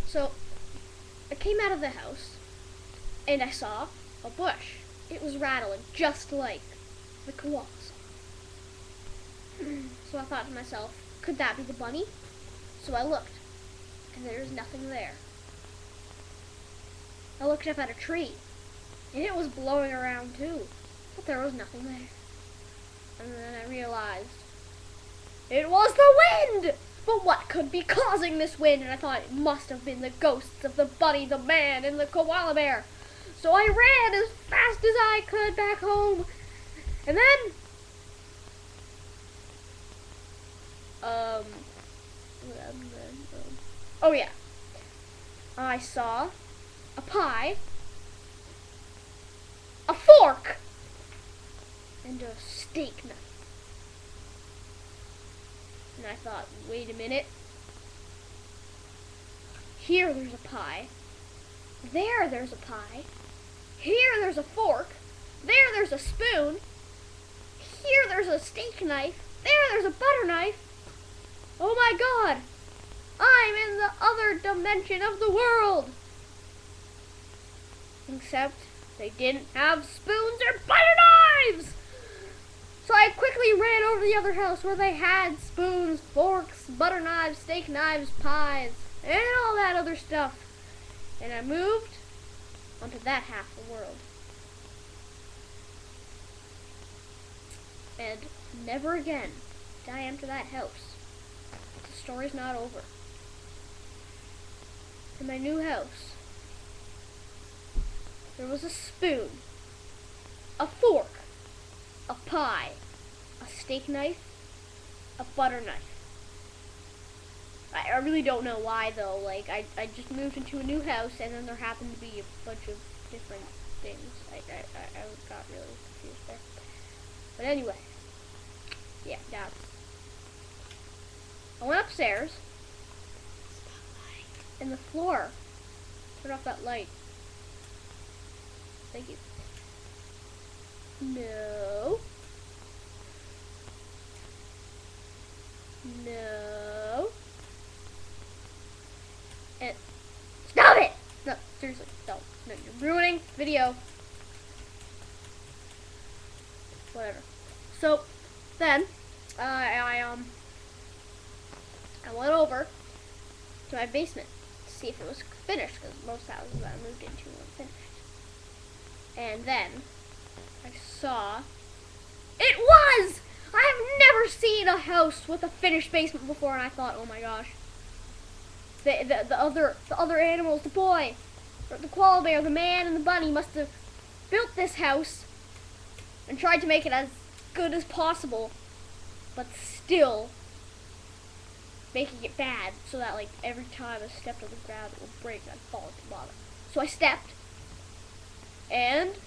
So I came out of the house and I saw a bush. It was rattling just like the koala song. So I thought to myself, could that be the bunny? So I looked, and there was nothing there. I looked up at a tree, and it was blowing around too, but there was nothing there. And then I realized it was the wind! But what could be causing this wind? And I thought it must have been the ghosts of the bunny, the man, and the koala bear. So I ran as fast as I could back home. And then, oh yeah, I saw a pie, a fork, and a steak knife. And I thought, wait a minute. Here there's a pie. There's a pie. Here there's a fork. There's a spoon. Here there's a steak knife. There's a butter knife. Oh my god! I'm in the other dimension of the world! Except they didn't have spoons or butter knives! So I quickly ran over to the other house where they had spoons, forks, butter knives, steak knives, pies, and all that other stuff. And I moved onto that half of the world. And never again did I enter that house. The story's not over. In my new house, there was a spoon, a fork, a pie, a steak knife, a butter knife. I really don't know why though. Like I just moved into a new house and then there happened to be a bunch of different things. I got really confused there. But anyway, yeah, I went upstairs and the floor. Turn off that light. Thank you. No. No. And stop it! No, seriously, don't. No, you're ruining video. Whatever. So then I went over to my basement to see if it was finished because most houses that I moved into weren't finished. And then I saw it was! I've never seen a house with a finished basement before, and I thought, oh my gosh. The other animals, the boy, the koala bear, the man, and the bunny must have built this house and tried to make it as good as possible, but still making it bad so that like every time I stepped on the ground it would break and I'd fall at the bottom. So I stepped, and